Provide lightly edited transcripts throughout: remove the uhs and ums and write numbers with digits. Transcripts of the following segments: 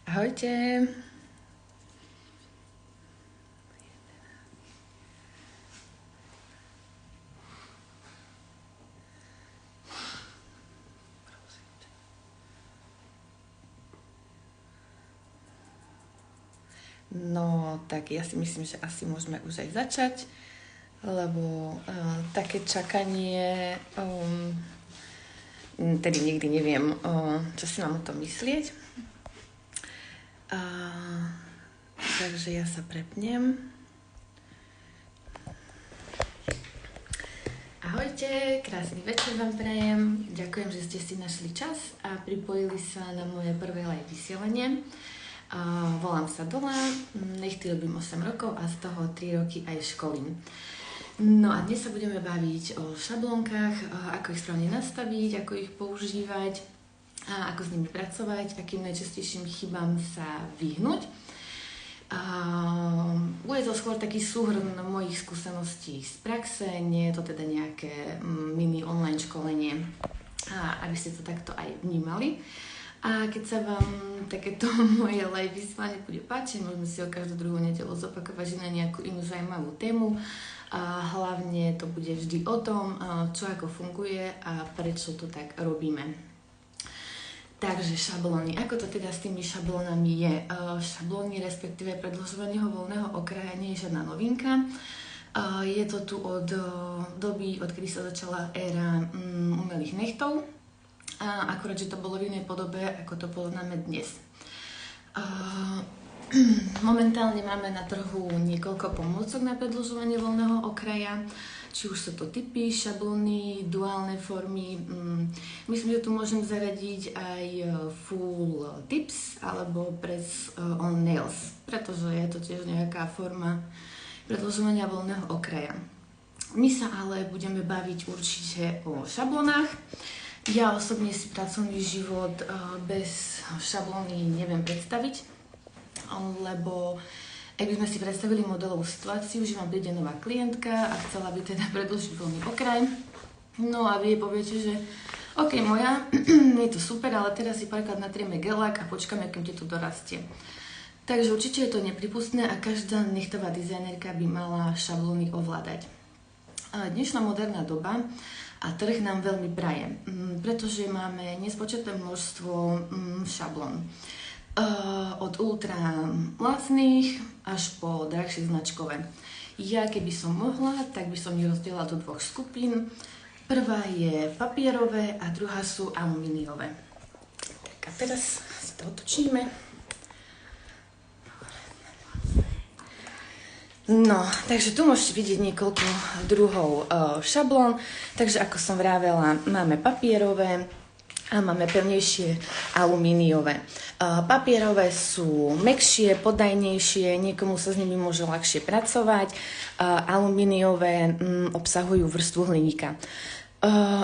Ahojte. No, tak ja si myslím, že asi môžeme už aj začať, lebo také čakanie, tedy nikdy neviem, čo si mám o tom myslieť. Takže ja sa prepnem. Ahojte, krásny večer vám prajem. Ďakujem, že ste si našli čas a pripojili sa na moje prvé live vysielanie. Volám sa Dola, nechty robím 8 rokov a z toho 3 roky aj školím. No a dnes sa budeme baviť o šablónkach, ako ich správne nastaviť, ako ich používať a ako s nimi pracovať, akým najčastejším chybám sa vyhnúť. Bude to skôr taký súhrn mojich skúseností z praxe, nie je to teda nejaké mini online školenie, aby ste to takto aj vnímali. A keď sa vám takéto moje live vysielanie bude páčiť, môžeme si ho každú druhú nedeľu zopakovať, že na nejakú inú zaujímavú tému. A hlavne to bude vždy o tom, čo ako funguje a prečo to tak robíme. Takže šablóny. Ako to teda s tými šablónami je? Šablóny, respektíve predĺžovanie voľného okraja, nie je žiadna novinka. Je to tu od doby, odkedy sa začala éra umelých nechtov. Akurát, že to bolo v inej podobe, ako to poznáme dnes. Momentálne máme na trhu niekoľko pomôcok na predĺžovanie voľného okraja, či už sú to typy, šablóny, duálne formy. Myslím, že tu môžem zaradiť aj full tips alebo press on nails, pretože je to tiež nejaká forma predĺžovania voľného okraja. My sa ale budeme baviť určite o šablónach. Ja osobne si pracovný život bez šablóny neviem predstaviť, lebo ak by sme si predstavili modelovú situáciu, že vám príde nová klientka a chcela by teda predĺžiť voľný okraj, no a vy jej poviete, že OK, moja, je to super, ale teraz si párkrát natrieme gelák a počkáme, kým ti to dorastie. Takže určite je to nepripustné a každá nechtová dizajnerka by mala šablóny ovládať. Dnešná moderná doba a trh nám veľmi praje, pretože máme nespočetné množstvo šablón. Od ultra lacných až po drahšie značkové. Ja keby som mohla, tak by som ich rozdielala do dvoch skupín. Prvá je papierové a druhá sú alumíniové. Tak a teraz si to otočíme. No, takže tu môžete vidieť niekoľko druhov šablón. Takže ako som vravela, máme papierové a máme pevnejšie alumíniové. Papierové sú mäkšie, podajnejšie, niekomu sa s nimi môže ľahšie pracovať. Alumíniové obsahujú vrstvu hliníka.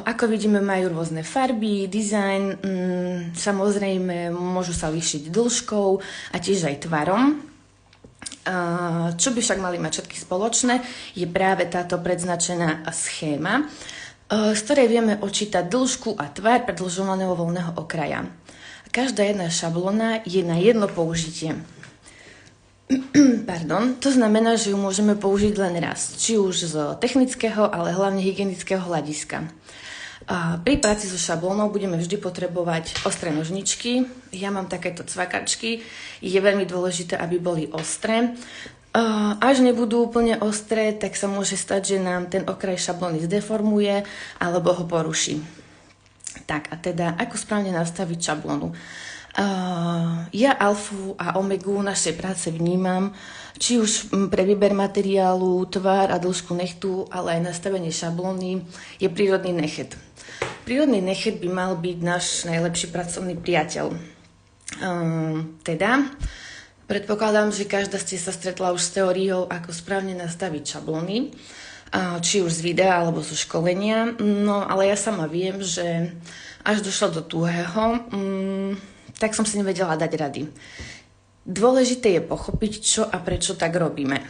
Ako vidíme, majú rôzne farby, dizajn, samozrejme môžu sa líšiť dĺžkou a tiež aj tvarom. Čo by však mali mať všetky spoločné, je práve táto predznačená schéma, z ktorej vieme odčítať dĺžku a tvar predĺžovaného voľného okraja. Každá jedna šablóna je na jedno použitie. To znamená, že ju môžeme použiť len raz, či už z technického, ale hlavne hygienického hľadiska. Pri práci so šablónou budeme vždy potrebovať ostré nožničky. Ja mám takéto cvakačky. Je veľmi dôležité, aby boli ostré. Až nebudú úplne ostré, tak sa môže stať, že nám ten okraj šablóny zdeformuje alebo ho poruší. Tak a teda, ako správne nastaviť šablónu? Ja alfu a omegu našej práce vnímam, či už pre výber materiálu, tvar a dĺžku nechtu, ale aj nastavenie šablóny je prírodný nechet. Prírodný nechet by mal byť náš najlepší pracovný priateľ. Predpokladám, že každá ste sa stretla už s teóriou, ako správne nastaviť šablóny, či už z videa alebo zo školenia. No ale ja sama viem, že až došlo do tuhého, tak som si nevedela dať rady. Dôležité je pochopiť, čo a prečo tak robíme.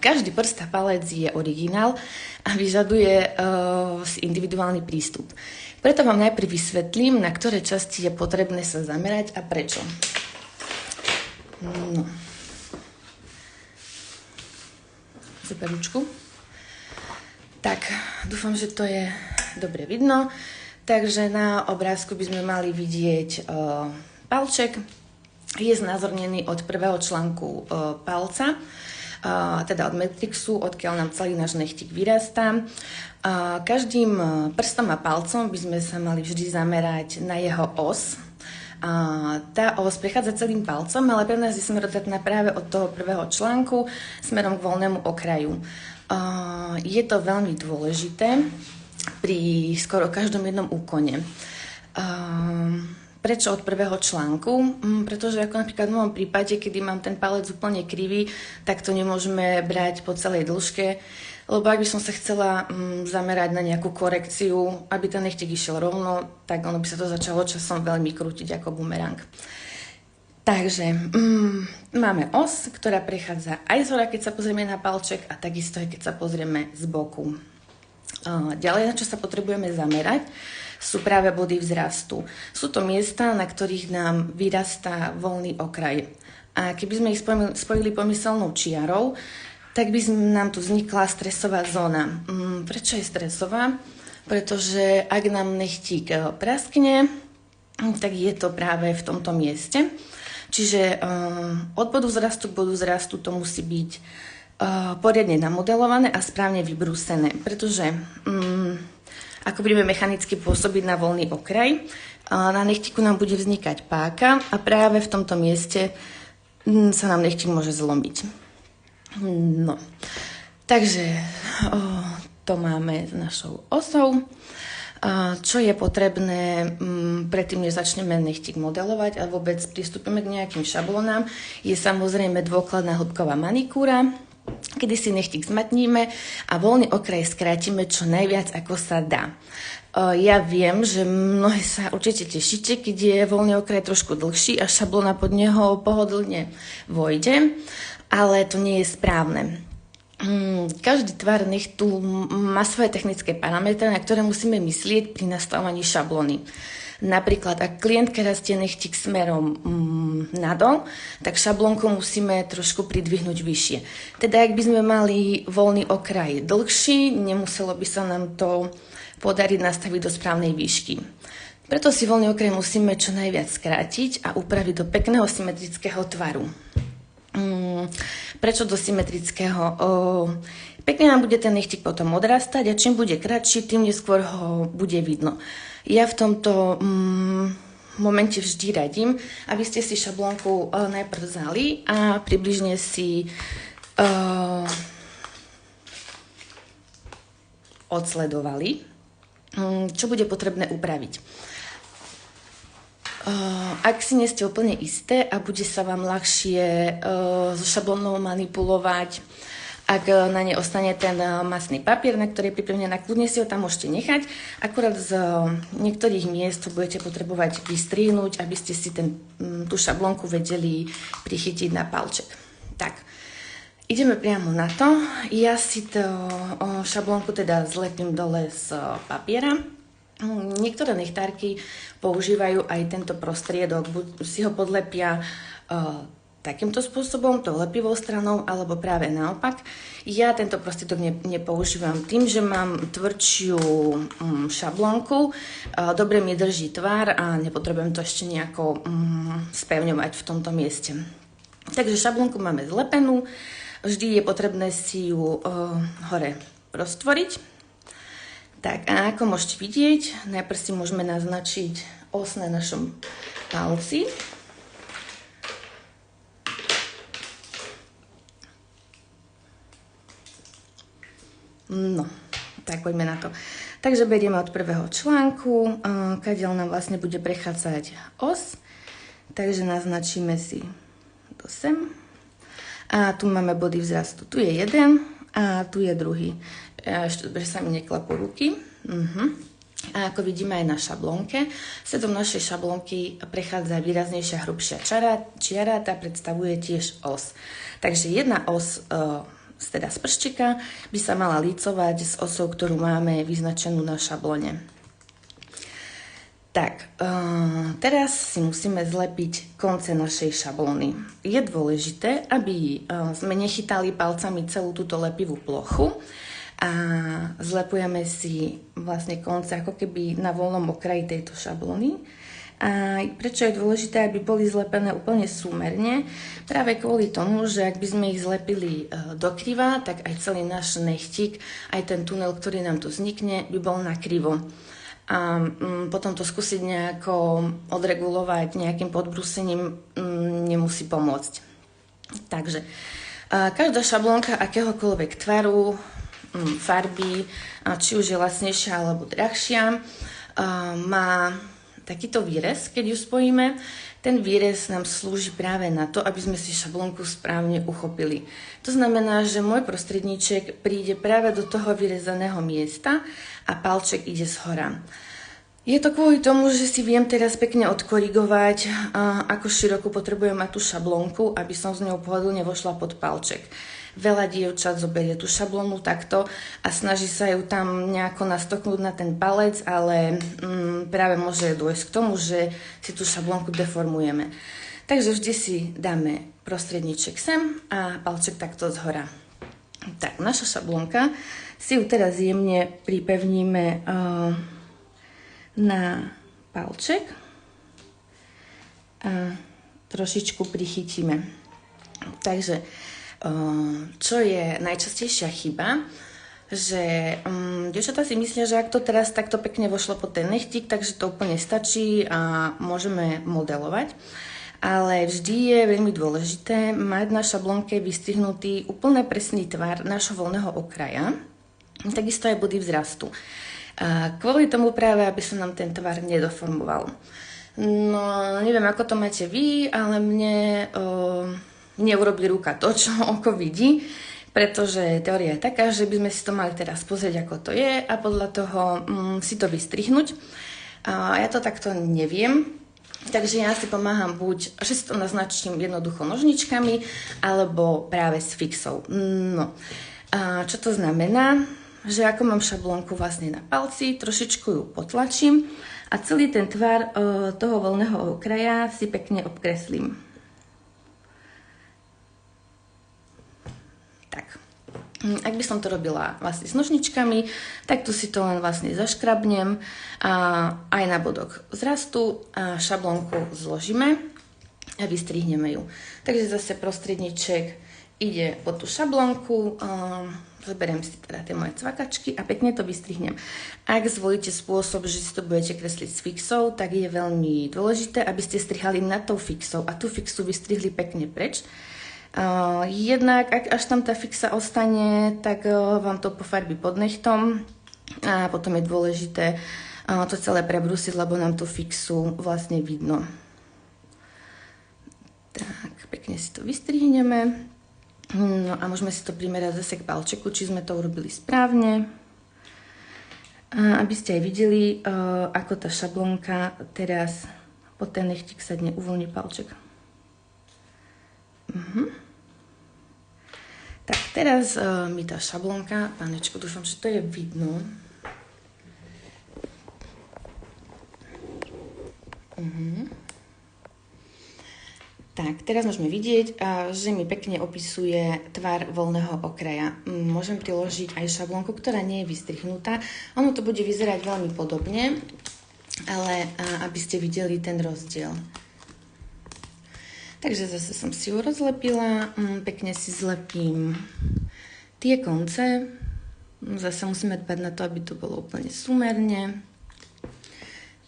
Každý prst a palec je originál a vyžaduje individuálny prístup. Preto vám najprv vysvetlím, na ktoré časti je potrebné sa zamerať a prečo. No. Super ručku. Tak, dúfam, že to je dobre vidno. Takže na obrázku by sme mali vidieť palček. Je znázornený od prvého článku palca, teda od matrixu, odkiaľ nám celý náš nechtík vyrastá. Každým prstom a palcom by sme sa mali vždy zamerať na jeho os. Tá os prechádza celým palcom, ale pre nás je smerodatná práve od toho prvého článku smerom k voľnému okraju. Je to veľmi dôležité pri skoro každom jednom úkone. Prečo od prvého článku? Pretože ako napríklad v môjom prípade, kedy mám ten palec úplne krivý, tak to nemôžeme brať po celej dĺžke, lebo ak by som sa chcela zamerať na nejakú korekciu, aby ten nechtík išiel rovno, tak ono by sa to začalo časom veľmi krútiť ako bumerang. Takže máme os, ktorá prechádza aj z hora, keď sa pozrieme na palček, a takisto aj keď sa pozrieme z boku. Ďalej, na čo sa potrebujeme zamerať, sú práve body vzrastu. Sú to miesta, na ktorých nám vyrastá voľný okraj. A keby sme ich spojili pomyselnou čiarou, tak by nám tu vznikla stresová zóna. Prečo je stresová? Pretože ak nám nechtík praskne, tak je to práve v tomto mieste. Čiže od bodu vzrastu k bodu vzrastu to musí byť poriadne namodelované a správne vybrúsené. Pretože ako budeme mechanicky pôsobiť na voľný okraj, na nechtíku nám bude vznikať páka a práve v tomto mieste sa nám nechtík môže zlomiť. No, takže to máme s našou osou. Čo je potrebné predtým, než začneme nechtík modelovať a vôbec pristúpime k nejakým šablónám, je samozrejme dôkladná hĺbková manikúra, kedy si nechtík zmatníme a voľný okraj skrátime čo najviac, ako sa dá. Ja viem, že mnohí sa určite tešíte, keď je voľný okraj trošku dlhší a šablóna pod neho pohodlne vojde, ale to nie je správne. Každý tvar nechtu má svoje technické parametre, na ktoré musíme myslieť pri nastavovaní šablóny. Napríklad, ak klientka rastie nechtík smerom nadol, tak šablónku musíme trošku pridvihnúť vyššie. Teda, ak by sme mali voľný okraj dlhší, nemuselo by sa nám to podariť nastaviť do správnej výšky. Preto si voľný okraj musíme čo najviac skrátiť a upraviť do pekného symetrického tvaru. Prečo do symetrického? Pekne nám bude ten nechtík potom odrastať a čím bude kratší, tým neskôr ho bude vidno. Ja v tomto momente vždy radím, aby ste si šablónku najprv vzali a približne si odsledovali, čo bude potrebné upraviť. Ak si nie ste úplne isté a bude sa vám ľahšie so šablónou manipulovať, ak na ne ostane ten masný papier, na ktorý je pripevnená, kľudne si ho tam môžete nechať. Akurát z niektorých miest budete potrebovať vystrihnúť, aby ste si tú šablónku vedeli prichytiť na palček. Tak, ideme priamo na to. Ja si to šablónku teda zlepím dole z papiera. Niektoré nechtárky používajú aj tento prostriedok, buď si ho podlepia takýmto spôsobom, tou lepivou stranou, alebo práve naopak. Ja tento prostriedok nepoužívam tým, že mám tvrdšiu šablónku, dobre mi drží tvár a nepotrebujem to ešte nejako spevňovať v tomto mieste. Takže šablónku máme zlepenú, vždy je potrebné si ju hore roztvoriť. Tak a ako môžete vidieť, najprv si môžeme naznačiť os na našom palci. No, tak poďme na to. Takže berieme od prvého článku, kadiaľ nám vlastne bude prechádzať os. Takže naznačíme si to sem. A tu máme body vzrastu. Tu je jeden a tu je druhý. Ešte dobre, sa mi neklapú ruky. A ako vidíme aj na šablónke, stredom našej šablónky prechádza výraznejšia hrubšia čiara, tá predstavuje tiež os. Takže jedna os teda z prštika, by sa mala lícovať s osou, ktorú máme vyznačenú na šablone. Tak, teraz si musíme zlepiť konce našej šablóny. Je dôležité, aby sme nechytali palcami celú túto lepivú plochu a zlepujeme si vlastne konce ako keby na voľnom okraji tejto šablóny. A prečo je dôležité, aby boli zlepené úplne súmerne? Práve kvôli tomu, že ak by sme ich zlepili dokriva, tak aj celý náš nechtík, aj ten tunel, ktorý nám tu vznikne, by bol nakrivo. A potom to skúsiť nejako odregulovať nejakým podbrúsením nemusí pomôcť. Takže každá šablónka akéhokoľvek tvaru, farby, či už je lacnejšia alebo drahšia, má takýto výrez, keď ju spojíme. Ten výrez nám slúži práve na to, aby sme si šablónku správne uchopili. To znamená, že môj prostredníček príde práve do toho vyrezaného miesta a palček ide zhora. Je to kvôli tomu, že si viem teraz pekne odkorigovať, ako široko potrebujem mať tú šablónku, aby som s ňou pohodlne vošla pod palček. Veľa dievčat zoberie tú šablónu takto a snaží sa ju tam nejako nastoknúť na ten palec, ale práve môže dôjsť k tomu, že si tú šablónku deformujeme. Takže vždy si dáme prostredníček sem a palček takto zhora. Tak, naša šablónka, si ju teraz jemne pripevníme na palček a trošičku prichytíme. Takže čo je najčastejšia chyba, že dievčatá si myslia, že ak to teraz takto pekne vošlo pod ten nechtík, takže to úplne stačí a môžeme modelovať. Ale vždy je veľmi dôležité mať na šablónke vystrihnutý úplne presný tvar nášho voľného okraja, takisto aj body vzrastu. A kvôli tomu práve, aby sa nám ten tvar nedoformoval. No, neviem, ako to máte vy, ale mne neurobí ruka to, čo oko vidí, pretože teória je taká, že by sme si to mali teraz pozrieť, ako to je a podľa toho si to vystrihnúť. A ja to takto neviem, takže ja si pomáham buď, že si to naznačím jednoducho nožničkami, alebo práve s fixou. No, a čo to znamená? Že ako mám šablónku vlastne na palci, trošičku ju potlačím a celý ten tvar toho voľného okraja si pekne obkreslím. Tak, ak by som to robila vlastne s nožničkami, tak tu si to len vlastne zaškrabnem a aj na bodok vzrastu a šablónku zložíme a vystrihneme ju. Takže zase prostredníček ide pod tú šablónku, zoberiem si teda tie moje cvakačky a pekne to vystrihnem. Ak zvolíte spôsob, že si to budete kresliť s fixou, tak je veľmi dôležité, aby ste strihali nad tou fixou a tú fixu vystrihli pekne preč. Jednak, ak až tam tá fixa ostane, tak vám to pofarbí pod nechtom a potom je dôležité to celé prebrúsiť, lebo nám tú fixu vlastne vidno. Tak, pekne si to vystrihneme. No a môžeme si to primerať zase k palčeku, či sme to urobili správne. Aby ste aj videli, ako tá šablónka teraz pod ten nechtík sadne, uvoľní palček. Tak teraz mi tá šablónka, pánečko, dúfam, že to je vidno. Tak, teraz môžeme vidieť, že mi pekne opisuje tvar voľného okraja. Môžem priložiť aj šablónku, ktorá nie je vystrihnutá. Ono to bude vyzerať veľmi podobne, ale aby ste videli ten rozdiel. Takže zase som si ju rozlepila, pekne si zlepím tie konce. Zase musíme dbať na to, aby to bolo úplne súmerne.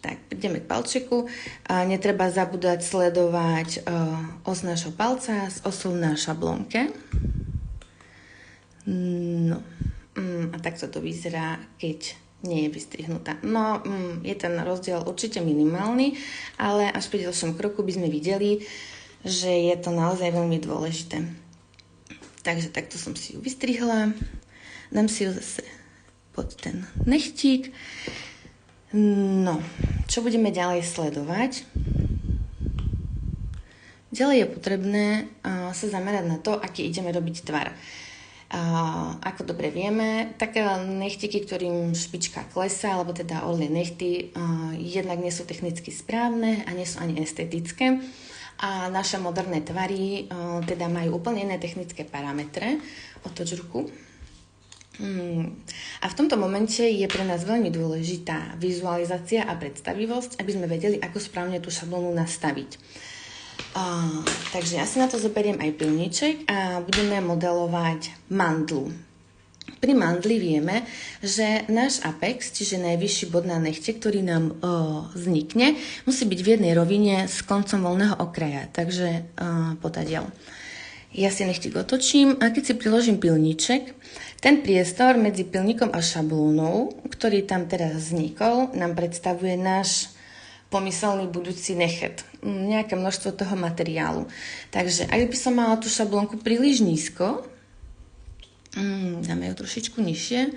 Tak, ideme k palčeku. Netreba zabúdať sledovať os nášho palca s osou na šablónke. No, a takto to vyzerá, keď nie je vystrihnutá. No, je ten rozdiel určite minimálny, ale až pri ďalšom kroku by sme videli, že je to naozaj veľmi dôležité. Takže takto som si ju vystrihla. Dám si ju zase pod ten nechtík. No, čo budeme ďalej sledovať? Ďalej je potrebné sa zamerať na to, aký ideme robiť tvar. Ako dobre vieme, také nechtiky, ktorým špička klesá, alebo teda olné nechty, jednak nie sú technicky správne a nie sú ani estetické. A naše moderné tvary teda majú úplne iné technické parametre. Otoč ruku. A v tomto momente je pre nás veľmi dôležitá vizualizácia a predstavivosť, aby sme vedeli, ako správne tú šablónu nastaviť. Takže ja si na to zoberiem aj pilníček a budeme modelovať mandlu. Pri mandli vieme, že náš apex, čiže najvyšší bod na nechte, ktorý nám vznikne, musí byť v jednej rovine s koncom voľného okraja, takže potadiaľ. Ja si nechtík otočím a keď si priložím pilníček, ten priestor medzi pilníkom a šablónou, ktorý tam teraz vznikol, nám predstavuje náš pomyselný budúci nechet. Nejaké množstvo toho materiálu. Takže ak by som mala tú šablónku príliš nízko, dáme ju trošičku nižšie,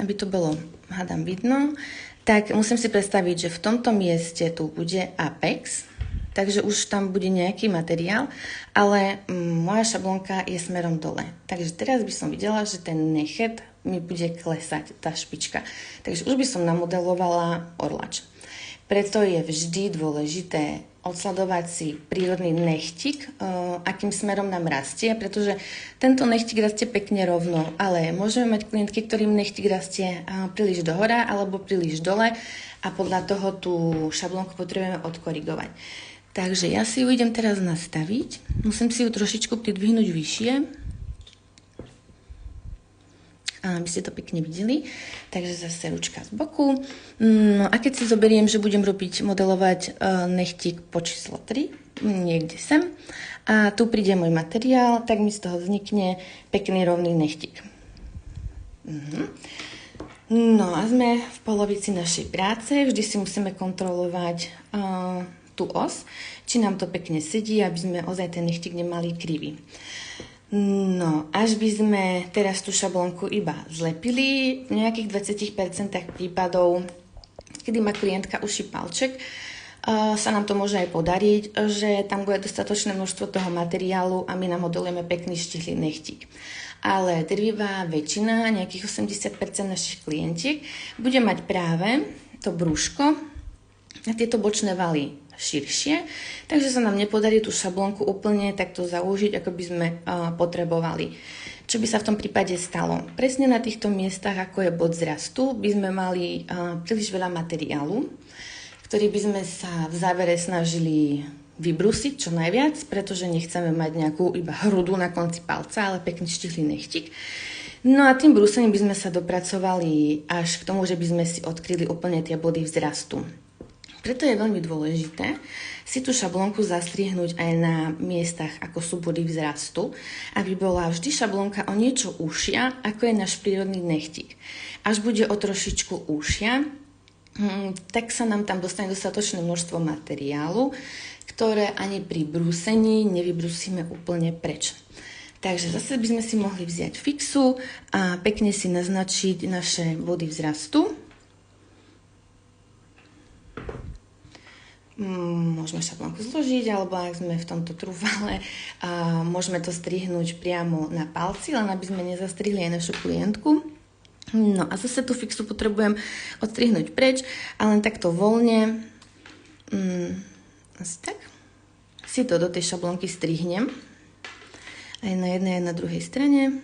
aby to bolo, hádam, vidno, tak musím si predstaviť, že v tomto mieste tu bude apex, takže už tam bude nejaký materiál, ale moja šablónka je smerom dole. Takže teraz by som videla, že ten nechet mi bude klesať, tá špička. Takže už by som namodelovala orlač. Preto je vždy dôležité odsledovať si prírodný nechtik, akým smerom nám rastie, pretože tento nechtik rastie pekne rovno, ale môžeme mať klientky, ktorým nechtik rastie príliš dohora alebo príliš dole a podľa toho tú šablónku potrebujeme odkorigovať. Takže ja si ju idem teraz nastaviť, musím si ju trošičku pridvihnúť vyššie, aby ste to pekne videli. Takže zase ručka z boku. No a keď si zoberiem, že budem modelovať nechtík po číslo 3, niekde sem, a tu príde môj materiál, tak mi z toho vznikne pekný rovný nechtík. No a sme v polovici našej práce. Vždy si musíme kontrolovať tú os, či nám to pekne sedí, aby sme ozaj ten nechtík nemali krivý. No, až by sme teraz tú šablónku iba zlepili, v nejakých 20% prípadov, kedy má klientka uší palček, sa nám to môže aj podariť, že tam bude dostatočné množstvo toho materiálu a my namodelujeme pekný štihlý nechtík. Ale drvivá väčšina, nejakých 80% našich klientiek, bude mať práve to brúško a tieto bočné valy širšie, takže sa nám nepodarí tú šablónku úplne takto zaužiť, ako by sme potrebovali. Čo by sa v tom prípade stalo? Presne na týchto miestach, ako je bod zrastu, by sme mali príliš veľa materiálu, ktorý by sme sa v závere snažili vybrúsiť čo najviac, pretože nechceme mať nejakú iba hrudu na konci palca, ale pekný štihlý nechtík. No a tým brúsením by sme sa dopracovali až k tomu, že by sme si odkryli úplne tie body vzrastu. Preto je veľmi dôležité si tú šablónku zastrihnúť aj na miestach, ako sú body vzrastu, aby bola vždy šablónka o niečo užšia, ako je náš prírodný nechtík. Až bude o trošičku užšia, tak sa nám tam dostane dostatočné množstvo materiálu, ktoré ani pri brúsení nevybrúsime úplne preč. Takže zase by sme si mohli vziať fixu a pekne si naznačiť naše body vzrastu. Môžeme šablónku zložiť, alebo ak sme v tomto trúvale, môžeme to strihnúť priamo na palci, len aby sme nezastrihli aj našu klientku. No a zase tú fixu potrebujem odstrihnúť preč a len takto voľne, asi tak, si to do tej šablónky strihnem. Aj na jednej, aj na druhej strane.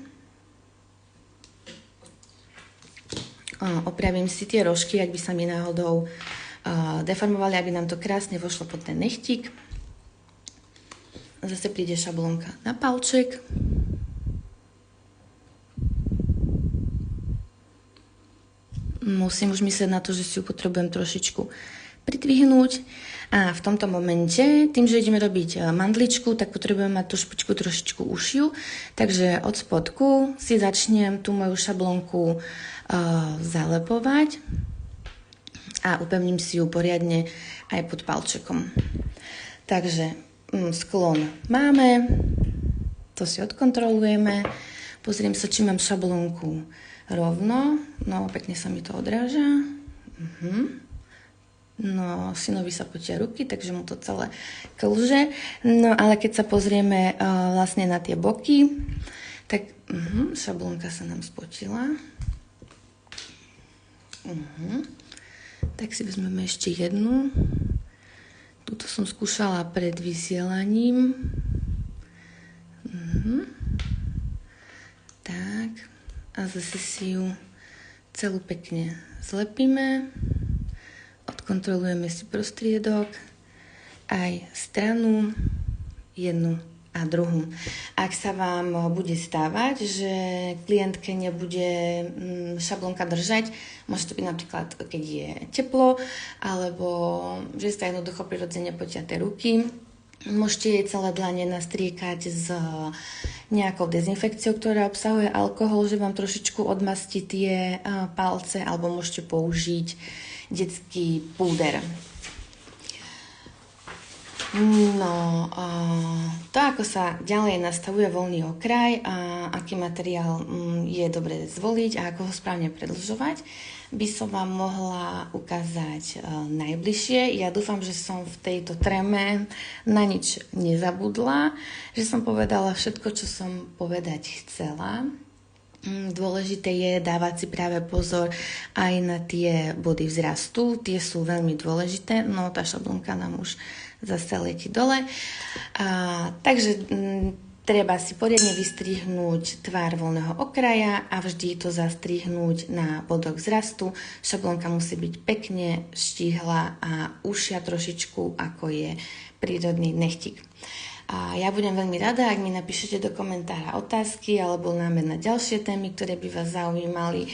Opravím si tie rožky, ak by sa mi náhodou deformovali, aby nám to krásne vošlo pod ten nechtík. Zase príde šablónka na palček. Musím už myslieť na to, že si ju potrebujem trošičku pridvihnúť. A v tomto momente, tým, že ideme robiť mandličku, tak potrebujem mať tú špičku trošičku užšiu. Takže od spodku si začnem tú moju šablónku zalepovať a upevním si ju poriadne aj pod palčekom. Takže sklon máme, to si odkontrolujeme, pozriem sa, či mám šablónku rovno, no pekne sa mi to odráža. No, synovi sa potia ruky, takže mu to celé klže. No, ale keď sa pozrieme vlastne na tie boky, Tak šablónka sa nám spotila. Tak si vezmeme ešte jednu. Tuto som skúšala pred vysielaním. Tak. A zase si ju celú pekne zlepíme. Odkontrolujeme si prostriedok, aj stranu, jednu a druhú. Ak sa vám bude stávať, že klientke nebude šablónka držať, môže to byť napríklad, keď je teplo, alebo že ste jednoducho prirodzene potiaté ruky, môžete jej celé dlane nastriekať s nejakou dezinfekciou, ktorá obsahuje alkohol, že vám trošičku odmastí tie palce, alebo môžete použiť detský púder. No, to ako sa ďalej nastavuje voľný okraj a aký materiál je dobre zvoliť a ako ho správne predĺžovať, by som vám mohla ukázať najbližšie. Ja dúfam, že som v tejto treme na nič nezabudla, že som povedala všetko, čo som povedať chcela. Dôležité je dávať si práve pozor aj na tie body vzrastu, tie sú veľmi dôležité, no tá šablónka nám už zase letí dole. Takže treba si poriadne vystrihnúť tvár voľného okraja a vždy to zastrihnúť na bodoch vzrastu. Šablónka musí byť pekne štíhla a užšia trošičku, ako je prírodný nechtík. A ja budem veľmi rada, ak mi napíšete do komentára otázky alebo námed na ďalšie témy, ktoré by vás zaujímali.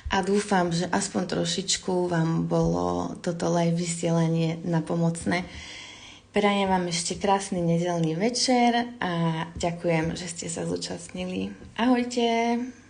A dúfam, že aspoň trošičku vám bolo toto live vysielanie napomocné. Prajem vám ešte krásny nedeľný večer a ďakujem, že ste sa zúčastnili. Ahojte!